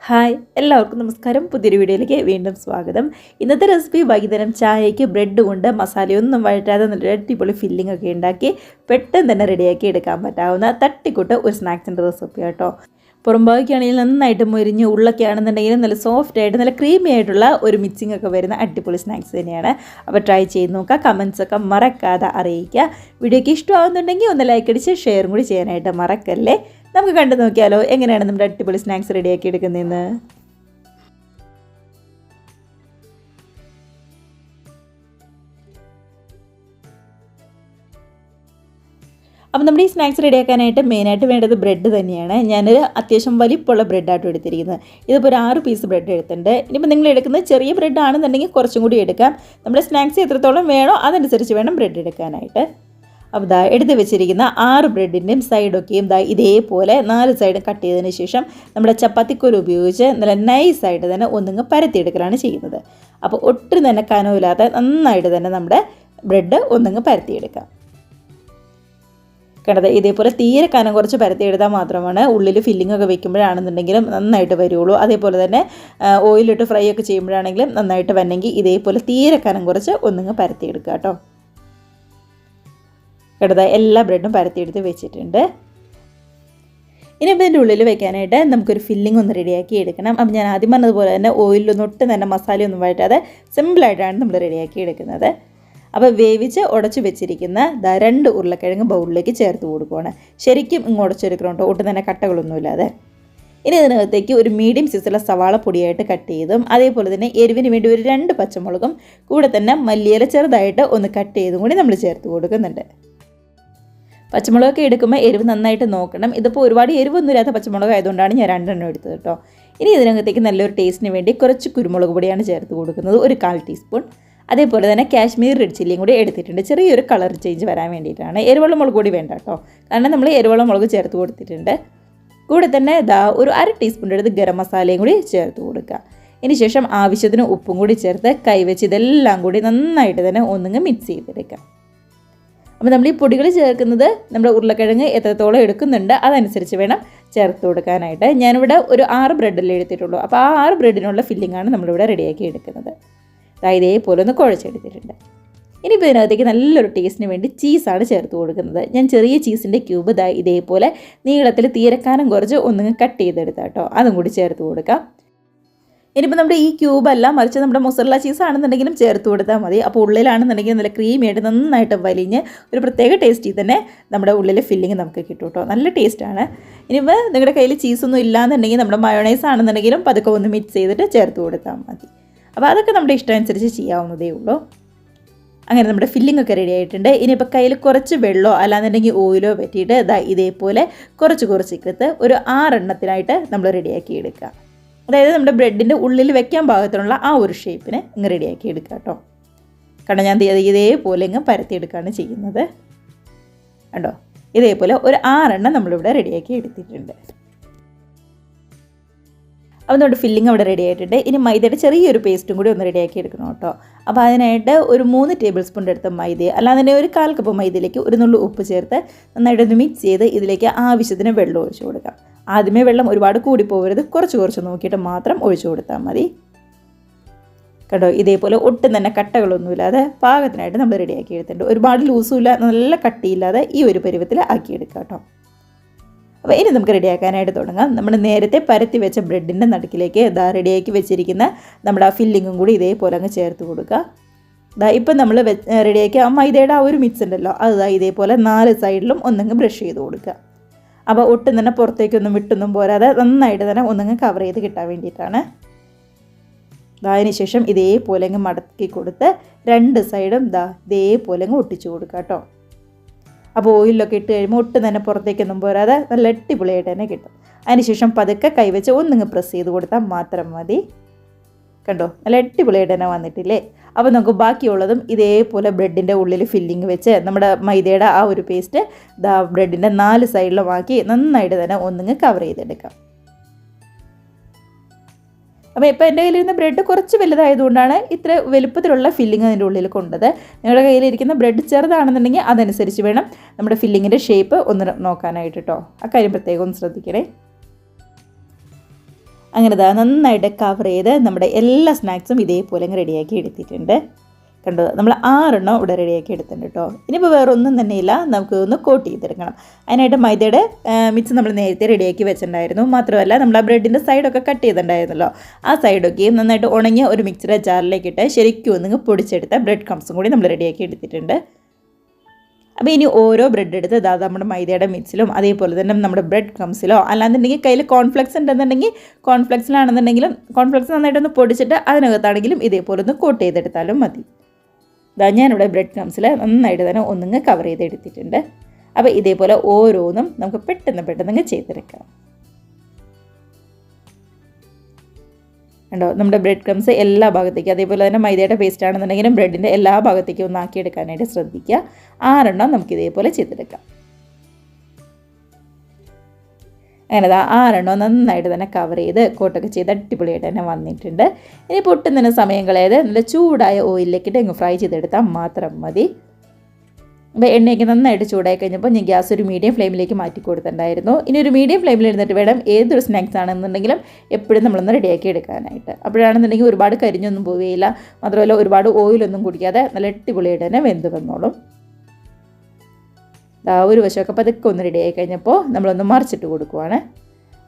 Hi എല്ലാവർക്കും നമസ്കാരം. പുതിയൊരു വീഡിയോയിലേക്ക് വീണ്ടും സ്വാഗതം. ഇന്നത്തെ റെസിപ്പി വൈകുന്നേരം ചായയ്ക്ക് ബ്രെഡ് കൊണ്ട് മസാലയൊന്നും വഴറ്റാതെ നല്ല അടിപൊളി ഫില്ലിംഗ് ഒക്കെ ഉണ്ടാക്കി പെട്ടെന്ന് തന്നെ റെഡിയാക്കി എടുക്കാൻ പറ്റാവുന്ന തട്ടിക്കൂട്ട് ഒരു സ്നാക്സിൻ്റെ റെസിപ്പി കേട്ടോ. പുറംഭാഗിക്കാണെങ്കിൽ നന്നായിട്ട് മുരിഞ്ഞ് ഉള്ളൊക്കെ ആണെന്നുണ്ടെങ്കിലും നല്ല സോഫ്റ്റ് ആയിട്ട് നല്ല ക്രീമി ആയിട്ടുള്ള ഒരു മിക്സിംഗ് ഒക്കെ വരുന്ന അടിപൊളി സ്നാക്സ് തന്നെയാണ്. അപ്പോൾ ട്രൈ ചെയ്ത് നോക്കുക, കമൻസൊക്കെ മറക്കാതെ അറിയിക്കുക. വീഡിയോയ്ക്ക് ഇഷ്ടമാകുന്നുണ്ടെങ്കിൽ ഒന്ന് ലൈക്ക് അടിച്ച് ഷെയറും കൂടി ചെയ്യാനായിട്ട് മറക്കല്ലേ. നമുക്ക് കണ്ടു നോക്കിയാലോ എങ്ങനെയാണ് നമ്മുടെ അടിപൊളി സ്നാക്സ് റെഡിയാക്കി എടുക്കുന്നതെന്ന്. അപ്പോൾ നമ്മുടെ ഈ സ്നാക്സ് റെഡിയാക്കാനായിട്ട് മെയിനായിട്ട് വേണ്ടത് ബ്രെഡ് തന്നെയാണ്. ഞാനൊരു അത്യാവശ്യം വലിപ്പമുള്ള ബ്രെഡായിട്ടും എടുത്തിരിക്കുന്നത്. ഇതിപ്പോൾ ഒരു 6 പീസ് ബ്രെഡ് എടുത്തിട്ടുണ്ട്. ഇനിയിപ്പോൾ നിങ്ങൾ എടുക്കുന്നത് ചെറിയ ബ്രെഡ് ആണെന്നുണ്ടെങ്കിൽ കുറച്ചും കൂടി എടുക്കാം. നമ്മുടെ സ്നാക്സ് എത്രത്തോളം വേണോ അതനുസരിച്ച് വേണം ബ്രെഡ് എടുക്കാനായിട്ട്. അപ്പോൾ ദാ എടുത്ത് വെച്ചിരിക്കുന്ന 6 ബ്രെഡിൻ്റെയും സൈഡൊക്കെയും ദാ ഇതേപോലെ 4 സൈഡ് കട്ട് ചെയ്തതിന് ശേഷം നമ്മുടെ ചപ്പാത്തിക്കോൽ ഉപയോഗിച്ച് നല്ല നൈസായിട്ട് തന്നെ ഒന്നിങ്ങ് പരത്തിയെടുക്കലാണ് ചെയ്യുന്നത്. അപ്പോൾ ഒട്ടും തന്നെ കനമില്ലാതെ നന്നായിട്ട് തന്നെ നമ്മുടെ ബ്രെഡ് ഒന്നിങ്ങ് പരത്തിയെടുക്കാം. കണ്ടത് ഇതേപോലെ തീരെ കനം കുറച്ച് പരത്തിയെടുത്താൽ മാത്രമാണ് ഉള്ളിൽ ഫില്ലിംഗ് ഒക്കെ വെക്കുമ്പോഴാണെന്നുണ്ടെങ്കിലും നന്നായിട്ട് വരുള്ളൂ. അതേപോലെ തന്നെ ഓയിലിട്ട് ഫ്രൈ ഒക്കെ ചെയ്യുമ്പോഴാണെങ്കിലും നന്നായിട്ട് വന്നെങ്കിൽ ഇതേപോലെ തീരെ കനം കുറച്ച് ഒന്നിങ്ങ് പരത്തിയെടുക്കുക കേട്ടോ. കണ്ടത് എല്ലാ ബ്രെഡും പരത്തിയെടുത്ത് വെച്ചിട്ടുണ്ട്. ഇനി ഇതിൻ്റെ ഉള്ളിൽ വെക്കാനായിട്ട് നമുക്കൊരു ഫില്ലിംഗ് ഒന്ന് റെഡിയാക്കി എടുക്കണം. അപ്പം ഞാൻ ആദ്യം പറഞ്ഞതുപോലെ തന്നെ ഓയിലൊന്നും ഒട്ടും തന്നെ മസാലയൊന്നും വഴറ്റാതെ സിമ്പിളായിട്ടാണ് നമ്മൾ റെഡിയാക്കി എടുക്കുന്നത്. അപ്പോൾ വേവിച്ച് ഉടച്ച് വെച്ചിരിക്കുന്ന 2 ഉരുളക്കിഴങ്ങ് ബൗളിലേക്ക് ചേർത്ത് കൊടുക്കുകയാണ്. ശരിക്കും ഇങ്ങ് ഉടച്ചെടുക്കണം കേട്ടോ, ഒട്ടും തന്നെ കട്ടകളൊന്നുമില്ലാതെ. ഇനി ഇതിനകത്തേക്ക് ഒരു മീഡിയം സൈസുള്ള സവാള പൊടിയായിട്ട് കട്ട് ചെയ്തും അതേപോലെ തന്നെ എരിവിന് വേണ്ടി ഒരു 2 പച്ചമുളകും കൂടെ തന്നെ മല്ലിയില ചെറുതായിട്ട് ഒന്ന് കട്ട് ചെയ്തും കൂടി നമ്മൾ ചേർത്ത് കൊടുക്കുന്നുണ്ട്. പച്ചമുളകൊക്കെ എടുക്കുമ്പോൾ എരിവ് നന്നായിട്ട് നോക്കണം. ഇതിപ്പോൾ ഒരുപാട് എരിവൊന്നുമില്ലാത്ത പച്ചമുളക് ആയതുകൊണ്ടാണ് ഞാൻ 2 എണ്ണം എടുത്തത് കേട്ടോ. ഇനി ഇതിനകത്തേക്ക് നല്ലൊരു ടേസ്റ്റിന് വേണ്ടി കുറച്ച് കുരുമുളക് പൊടിയാണ് ചേർത്ത് കൊടുക്കുന്നത്, ഒരു 1/4 ടീസ്പൂൺ. അതേപോലെ തന്നെ കാശ്മീർ റെഡ് ചില്ലിയും കൂടി എടുത്തിട്ടുണ്ട്, ചെറിയൊരു കളർ ചേഞ്ച് വരാൻ വേണ്ടിയിട്ടാണ്. എരിവുള്ള മുളക് പൊടി വേണ്ട കേട്ടോ, കാരണം നമ്മൾ എരിവുള്ള മുളക് ചേർത്ത് കൊടുത്തിട്ടുണ്ട്. കൂടെ തന്നെ ഒരു 1/2 ടീസ്പൂൺ എടുത്ത് ഗരം മസാലയും കൂടി ചേർത്ത് കൊടുക്കുക. ഇനി ശേഷം ആവശ്യത്തിന് ഉപ്പും കൂടി ചേർത്ത് കൈവച്ച് ഇതെല്ലാം കൂടി നന്നായിട്ട് തന്നെ ഒന്നിങ്ങ് മിക്സ് ചെയ്തെടുക്കാം. അപ്പോൾ നമ്മൾ ഈ പൊടികൾ ചേർക്കുന്നത് നമ്മുടെ ഉരുളക്കിഴങ്ങ് എത്രത്തോളം എടുക്കുന്നുണ്ട് അതനുസരിച്ച് വേണം ചേർത്ത് കൊടുക്കാനായിട്ട്. ഞാനിവിടെ ഒരു 6 ബ്രെഡല്ലേ എടുത്തിട്ടുള്ളൂ. അപ്പോൾ ആ 6 ബ്രെഡിനുള്ള ഫില്ലിങ്ങാണ് നമ്മളിവിടെ റെഡിയാക്കി എടുക്കുന്നത്. അതായത് ഇതേപോലെ ഒന്ന് കുഴച്ചെടുത്തിട്ടുണ്ട്. ഇനിയിപ്പോൾ ഇതിനകത്തേക്ക് നല്ലൊരു ടേസ്റ്റിന് വേണ്ടി ചീസാണ് ചേർത്ത് കൊടുക്കുന്നത്. ഞാൻ ചെറിയ ചീസിൻ്റെ ക്യൂബ് ഇതേപോലെ നീളത്തിൽ തീരക്കാനം കുറച്ച് ഒന്നിങ്ങ് കട്ട് ചെയ്തെടുത്താൽ കേട്ടോ, അതും കൂടി ചേർത്ത് കൊടുക്കാം. ഇനിയിപ്പോൾ നമ്മുടെ ഈ ക്യൂബല്ല, മറിച്ച് നമ്മുടെ മൊസറല്ല ചീസ് ആണെന്നുണ്ടെങ്കിലും ചേർത്ത് കൊടുത്താൽ മതി. അപ്പോൾ ഉള്ളിലാണെന്നുണ്ടെങ്കിൽ നല്ല ക്രീമി ആയിട്ട് നന്നായിട്ട് വലിഞ്ഞ് ഒരു പ്രത്യേക ടേസ്റ്റിൽ തന്നെ നമ്മുടെ ഉള്ളിലെ ഫില്ലിങ് നമുക്ക് കിട്ടും കേട്ടോ, നല്ല ടേസ്റ്റാണ്. ഇനിയിപ്പോൾ നിങ്ങളുടെ കയ്യിൽ ചീസൊന്നും ഇല്ലാന്നുണ്ടെങ്കിൽ നമ്മുടെ മയോണൈസ് ആണെന്നുണ്ടെങ്കിലും പതുക്കെ ഒന്ന് മിക്സ് ചെയ്തിട്ട് ചേർത്ത് കൊടുത്താൽ മതി. അപ്പോൾ അതൊക്കെ നമ്മുടെ ഇഷ്ടം അനുസരിച്ച് ചെയ്യാവുന്നതേ ഉള്ളൂ. അങ്ങനെ നമ്മുടെ ഫില്ലിംഗ് ഒക്കെ റെഡി ആയിട്ടുണ്ട്. ഇനിയിപ്പോൾ കയ്യിൽ കുറച്ച് വെള്ളമോ അല്ലാന്നുണ്ടെങ്കിൽ ഓയിലോ പറ്റിയിട്ട് ഇതേപോലെ കുറച്ച് എടുത്ത് ഒരു 6 എണ്ണത്തിനായിട്ട് നമ്മൾ റെഡിയാക്കി എടുക്കുക. അതായത് നമ്മുടെ ബ്രെഡിൻ്റെ ഉള്ളിൽ വെക്കാൻ പാകത്തിനുള്ള ആ ഒരു ഷേപ്പിന് ഇങ്ങ് റെഡിയാക്കി എടുക്കുക കേട്ടോ. കാരണം ഞാൻ ഇതേപോലെ ഇങ്ങ് പരത്തിയെടുക്കുകയാണ് ചെയ്യുന്നത്. കണ്ടോ, ഇതേപോലെ ഒരു 6 എണ്ണം നമ്മളിവിടെ റെഡിയാക്കി എടുത്തിട്ടുണ്ട്. അപ്പോൾ നമ്മുടെ ഫില്ലിംഗ് അവിടെ റെഡി ആയിട്ടുണ്ട്. ഇനി മൈദയുടെ ചെറിയൊരു പേസ്റ്റും കൂടി ഒന്ന് റെഡിയാക്കി എടുക്കണം കേട്ടോ. അപ്പോൾ അതിനായിട്ട് ഒരു 3 ടേബിൾ സ്പൂൺ എടുത്ത മൈദ അല്ലാതെ ഒരു 1/4 കപ്പ് മൈദയിലേക്ക് ഒരു നുള്ളു ഉപ്പ് ചേർത്ത് നന്നായിട്ടൊന്ന് മിക്സ് ചെയ്ത് ഇതിലേക്ക് ആവശ്യത്തിന് വെള്ളം ഒഴിച്ചു കൊടുക്കാം. ആദ്യമേ വെള്ളം ഒരുപാട് കൂടി പോകരുത്, കുറച്ച് നോക്കിയിട്ട് മാത്രം ഒഴിച്ചു കൊടുത്താൽ മതി കേട്ടോ. ഇതേപോലെ ഒട്ടും തന്നെ കട്ടകളൊന്നുമില്ലാതെ പാകത്തിനായിട്ട് നമ്മൾ റെഡിയാക്കി എടുത്തിട്ടുണ്ട്. ഒരുപാട് ലൂസും ഇല്ല, നല്ല കട്ടിയില്ലാതെ ഈ ഒരു പരുവത്തിൽ ആക്കിയെടുക്കാം കേട്ടോ. അപ്പോൾ ഇനി നമുക്ക് റെഡിയാക്കാനായിട്ട് തുടങ്ങാം. നമ്മൾ നേരത്തെ പരത്തി വെച്ച ബ്രെഡിൻ്റെ നടുക്കിലേക്ക് റെഡിയാക്കി വെച്ചിരിക്കുന്ന നമ്മുടെ ആ ഫില്ലിങ്ങും കൂടി ഇതേപോലെ അങ്ങ് ചേർത്ത് കൊടുക്കുക. ഇപ്പം നമ്മൾ റെഡിയാക്കി ആ മൈദയുടെ ആ ഒരു മിക്സ് ഉണ്ടല്ലോ, അത് ഇതേപോലെ 4 സൈഡിലും ഒന്നങ്ങ് ബ്രഷ് ചെയ്ത് കൊടുക്കുക. അപ്പോൾ ഒട്ടും തന്നെ പുറത്തേക്കൊന്നും വിട്ടൊന്നും പോരാതെ നന്നായിട്ട് തന്നെ ഒന്നങ്ങ് കവർ ചെയ്ത് കിട്ടാൻ വേണ്ടിയിട്ടാണ്. അതിന് ശേഷം ഇതേപോലെ അങ്ങ് മടക്കി കൊടുത്ത് 2 സൈഡും ഇതേപോലെ അങ്ങ് ഒട്ടിച്ചു കൊടുക്കുക കേട്ടോ. അപ്പോൾ ഓയിലൊക്കെ ഇട്ട് കഴിയുമ്പോൾ ഒട്ടും തന്നെ പുറത്തേക്കൊന്നും പോരാതെ നല്ല അടിപൊളിയായിട്ട് തന്നെ കിട്ടും. അതിനുശേഷം പതുക്കെ കൈവച്ച് ഒന്നിങ്ങ് പ്രസ് ചെയ്ത് കൊടുത്താൽ മാത്രം മതി. കണ്ടോ, നല്ല അടിപൊളിയായിട്ട് തന്നെ വന്നിട്ടില്ലേ. അപ്പോൾ നമുക്ക് ബാക്കിയുള്ളതും ഇതേപോലെ ബ്രെഡിൻ്റെ ഉള്ളിൽ ഫില്ലിങ് വെച്ച് നമ്മുടെ മൈദയുടെ ആ ഒരു പേസ്റ്റ് ബ്രെഡിൻ്റെ 4 സൈഡിലും ആക്കി നന്നായിട്ട് തന്നെ ഒന്നിങ്ങ് കവർ ചെയ്തെടുക്കാം. അപ്പോൾ ഇപ്പോൾ എൻ്റെ കയ്യിലിരുന്ന ബ്രെഡ് കുറച്ച് വലുതായതുകൊണ്ടാണ് ഇത്ര വലുപ്പത്തിലുള്ള ഫില്ലിങ് അതിൻ്റെ ഉള്ളിൽ കൊണ്ടത്. നിങ്ങളുടെ കയ്യിലിരിക്കുന്ന ബ്രെഡ് ചെറുതാണെന്നുണ്ടെങ്കിൽ അതനുസരിച്ച് വേണം നമ്മുടെ ഫില്ലിങ്ങിൻ്റെ ഷേപ്പ് ഒന്ന് നോക്കാനായിട്ട് കേട്ടോ. ആ കാര്യം പ്രത്യേകം ഒന്ന് ശ്രദ്ധിക്കണേ. അങ്ങനെ നന്നായിട്ട് കവർ ചെയ്ത് നമ്മുടെ എല്ലാ സ്നാക്സും ഇതേപോലെ അങ്ങ് റെഡിയാക്കി എടുത്തിട്ടുണ്ട്. കണ്ടോ, നമ്മൾ 6 എണ്ണം ഇവിടെ റെഡിയാക്കി എടുത്തിട്ടുണ്ട് കേട്ടോ. ഇനിയിപ്പോൾ വേറെ ഒന്നും തന്നെ ഇല്ല, നമുക്ക് ഒന്ന് കോട്ട് ചെയ്തെടുക്കണം. അതിനായിട്ട് മൈദയുടെ മിക്സ് നമ്മൾ നേരത്തെ റെഡിയാക്കി വെച്ചിട്ടുണ്ടായിരുന്നു. മാത്രമല്ല നമ്മൾ ആ ബ്രെഡിൻ്റെ സൈഡൊക്കെ കട്ട് ചെയ്തിട്ടുണ്ടായിരുന്നല്ലോ, ആ സൈഡൊക്കെ നന്നായിട്ട് ഉണങ്ങിയ ഒരു മിക്സിയുടെ ജാറിലേക്കിട്ട് ശരിക്കും ഒന്ന് പൊടിച്ചെടുത്ത ബ്രെഡ് ക്രംസും കൂടി നമ്മൾ റെഡിയാക്കി എടുത്തിട്ടുണ്ട്. അപ്പോൾ ഇനി ഓരോ ബ്രെഡ് എടുത്ത് നമ്മുടെ മൈദയുടെ മിക്സിലും അതേപോലെ തന്നെ നമ്മുടെ ബ്രെഡ് ക്രംസിലോ അല്ലാന്നുണ്ടെങ്കിൽ കയ്യിൽ കോൺഫ്ലെക്സ് ഉണ്ടെന്നുണ്ടെങ്കിൽ കോൺഫ്ലെക്സിലാണെന്നുണ്ടെങ്കിലും കോൺഫ്ലെക്സ് നന്നായിട്ടൊന്ന് പൊടിച്ചിട്ട് അതിനകത്താണെങ്കിലും ഇതേപോലെ ഒന്ന് കോട്ട് ചെയ്തെടുത്താലും മതി. ഞാനിവിടെ ബ്രെഡ് ക്രംസിൽ നന്നായിട്ട് തന്നെ ഒന്നിങ്ങ് കവർ ചെയ്തെടുത്തിട്ടുണ്ട്. അപ്പോൾ ഇതേപോലെ ഓരോന്നും നമുക്ക് പെട്ടെന്ന് ചെയ്തെടുക്കാം. കണ്ടോ, നമ്മുടെ ബ്രെഡ് ക്രംസ് എല്ലാ ഭാഗത്തേക്കും, അതേപോലെ തന്നെ മൈദയുടെ പേസ്റ്റ് ആണെന്നുണ്ടെങ്കിലും ബ്രെഡിൻ്റെ എല്ലാ ഭാഗത്തേക്കും ഒന്ന് ആക്കിയെടുക്കാനായിട്ട് ശ്രദ്ധിക്കുക. 6 എണ്ണം നമുക്ക് ഇതേപോലെ ചെയ്തെടുക്കാം. അങ്ങനെ 6 എണ്ണം നന്നായിട്ട് തന്നെ കവർ ചെയ്ത് കോട്ടൊക്കെ ചെയ്ത് അടിപൊളിയായിട്ട് തന്നെ വന്നിട്ടുണ്ട്. ഇനി പൊട്ടും തന്നെ സമയം കളയാതെ നല്ല ചൂടായ ഓയിലിലേക്കിട്ട് അങ്ങ് ഫ്രൈ ചെയ്തെടുത്താൽ മാത്രം മതി. അപ്പോൾ എണ്ണയൊക്കെ നന്നായിട്ട് ചൂടായി കഴിഞ്ഞപ്പോൾ ഞാൻ ഗ്യാസ് ഒരു മീഡിയം ഫ്ലെയിമിലേക്ക് മാറ്റി കൊടുത്തിട്ടുണ്ടായിരുന്നു. ഇനി ഒരു മീഡിയം ഫ്ലെയിമിൽ ഇരുന്നിട്ട് വേണം ഏതൊരു സ്നാക്സ് ആണെന്നുണ്ടെങ്കിലും എപ്പോഴും നമ്മളൊന്ന് റെഡിയാക്കി എടുക്കാനായിട്ട്. അപ്പോഴാണെന്നുണ്ടെങ്കിൽ ഒരുപാട് കരിഞ്ഞൊന്നും പോവുകയില്ല, മാത്രമല്ല ഒരുപാട് ഓയിലൊന്നും കുടിക്കാതെ നല്ല അടിപൊളിയായിട്ട് തന്നെ വെന്ത് വന്നോളും. ഒരു വശമൊക്കെ പതുക്കെ ഒന്ന് റെഡിയായി കഴിഞ്ഞപ്പോൾ നമ്മളൊന്ന് മറിച്ചിട്ട് കൊടുക്കുവാണ്.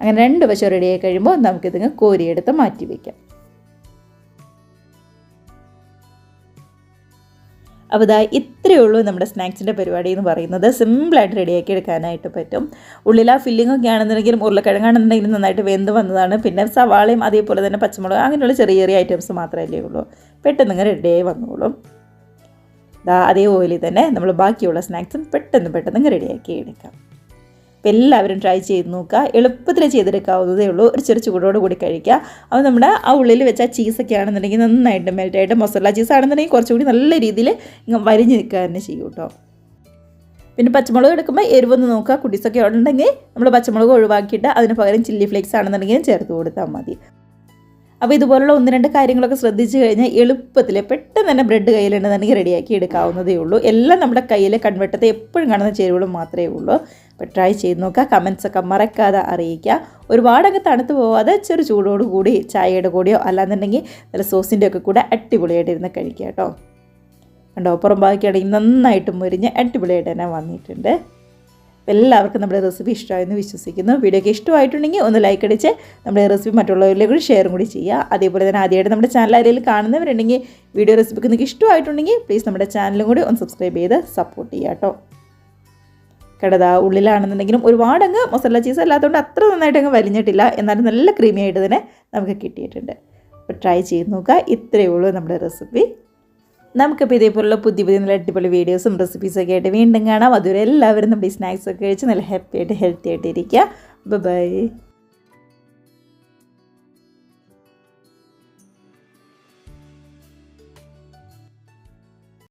അങ്ങനെ 2 വശം റെഡിയായി കഴിയുമ്പോൾ നമുക്കിതിങ്ങ് കോരിയെടുത്ത് മാറ്റി വയ്ക്കാം. അപ്പോൾ ഇത്രയേ ഉള്ളൂ നമ്മുടെ സ്നാക്സിൻ്റെ പരിപാടി എന്ന് പറയുന്നത്. സിമ്പിളായിട്ട് റെഡിയാക്കി എടുക്കാനായിട്ട് പറ്റും. ഉള്ളിൽ ആ ഫില്ലിങ്ങൊക്കെ ആണെന്നുണ്ടെങ്കിലും ഉരുളക്കിഴങ്ങാണെന്നുണ്ടെങ്കിലും നന്നായിട്ട് വെന്ത് വന്നതാണ്. പിന്നെ സവാളയും അതേപോലെ തന്നെ പച്ചമുളക് അങ്ങനെയുള്ള ചെറിയ ഐറ്റംസ് മാത്രമല്ലേ ഉള്ളൂ. പെട്ടെന്ന് റെഡിയായി വന്നോളും. അതേ ഓയിലിൽ തന്നെ നമ്മൾ ബാക്കിയുള്ള സ്നാക്സും പെട്ടെന്ന് റെഡിയാക്കി എടുക്കാം. അപ്പോൾ എല്ലാവരും ട്രൈ ചെയ്ത് നോക്കുക. എളുപ്പത്തിൽ ചെയ്തെടുക്കാവുന്നതേ ഉള്ളൂ. ഒരു ചെറു ചൂടോട് കൂടി കഴിക്കുക. അപ്പോൾ നമ്മുടെ ആ ഉള്ളിൽ വെച്ച ചീസൊക്കെ ആണെന്നുണ്ടെങ്കിൽ നന്നായിട്ട് മെൽറ്റായിട്ട്, മൊസറല്ല ചീസ് ആണെന്നുണ്ടെങ്കിൽ കുറച്ചുകൂടി നല്ല രീതിയിൽ വരിഞ്ഞ് നിൽക്കുക തന്നെ ചെയ്യും കേട്ടോ. പിന്നെ പച്ചമുളക് എടുക്കുമ്പോൾ എരിവൊന്ന് നോക്കുക. കുട്ടീസൊക്കെ ഉണ്ടെങ്കിൽ നമ്മൾ പച്ചമുളക് ഒഴിവാക്കിയിട്ട് അതിന് പകരം ചില്ലി ഫ്ലേക്സ് ആണെന്നുണ്ടെങ്കിലും ചേർത്ത് കൊടുത്താൽ മതി. അപ്പോൾ ഇതുപോലുള്ള 1-2 കാര്യങ്ങളൊക്കെ ശ്രദ്ധിച്ച് കഴിഞ്ഞാൽ എളുപ്പത്തിൽ പെട്ടെന്ന് തന്നെ ബ്രെഡ് കയ്യിലുണ്ടെന്നുണ്ടെങ്കിൽ റെഡിയാക്കി എടുക്കാവുന്നതേ ഉള്ളൂ. എല്ലാം നമ്മുടെ കയ്യിൽ കൺവെട്ടത്തെ എപ്പോഴും കാണുന്ന ചേരുവകളും മാത്രമേ ഉള്ളൂ. അപ്പോൾ ട്രൈ ചെയ്ത് നോക്കുക. കമൻസൊക്കെ മറക്കാതെ അറിയിക്കുക. ഒരുപാടങ്ങ് തണുത്ത് പോവാതെ ചെറു ചൂടോട് കൂടി ചായയുടെ കൂടെയോ അല്ലാന്നുണ്ടെങ്കിൽ നല്ല സോസിൻ്റെ ഒക്കെ കൂടെ അടിപൊളിയായിട്ടിരുന്ന് കഴിക്കുക കേട്ടോ. കണ്ടോ, പുറം ബാക്കിയാണെങ്കിൽ നന്നായിട്ട് മുരിഞ്ഞ് അടിപൊളിയായിട്ട് തന്നെ വന്നിട്ടുണ്ട്. എല്ലാവർക്കും നമ്മുടെ റെസിപ്പി ഇഷ്ടമായെന്ന് വിശ്വസിക്കുന്നു. വീഡിയോക്ക് ഇഷ്ടമായിട്ടുണ്ടെങ്കിൽ ഒന്ന് ലൈക്ക് അടിച്ച് നമ്മുടെ റെസിപ്പി മറ്റുള്ളവരിലേക്ക് കൂടി ഷെയറും കൂടി ചെയ്യുക. അതേപോലെ തന്നെ ആദ്യമായിട്ട് നമ്മുടെ ചാനൽ ആരെങ്കിലും കാണുന്നവരുണ്ടെങ്കിൽ വീഡിയോ റെസിപ്പിക്ക് നിങ്ങൾക്ക് ഇഷ്ടമായിട്ടുണ്ടെങ്കിൽ പ്ലീസ് നമ്മുടെ ചാനലും കൂടി ഒന്ന് സബ്സ്ക്രൈബ് ചെയ്ത് സപ്പോർട്ട് ചെയ്യുക കേട്ടോ. കടതാ ഉള്ളിലാണെന്നുണ്ടെങ്കിലും ഒരുപാടങ്ങ് മസാല ചീസ് അല്ലാത്തതുകൊണ്ട് അത്ര നന്നായിട്ടങ്ങ് വലിഞ്ഞിട്ടില്ല, എന്നാലും നല്ല ക്രീമി ആയിട്ട് തന്നെ നമുക്ക് കിട്ടിയിട്ടുണ്ട്. അപ്പോൾ ട്രൈ ചെയ്ത് നോക്കുക. ഇത്രയേ ഉള്ളൂ നമ്മുടെ റെസിപ്പി. നമുക്കിപ്പോൾ ഇതേപോലുള്ള പുതിയ നല്ല അടിപൊളി വീഡിയോസും റെസിപ്പീസൊക്കെ ആയിട്ട് വീണ്ടും കാണാം. അതുവരെ എല്ലാവരും നമ്മുടെ ഈ സ്നാക്സൊക്കെ കഴിച്ച് നല്ല ഹാപ്പി ആയിട്ട് ഹെൽത്തി ആയിട്ട് ഇരിക്കുക. ബൈ.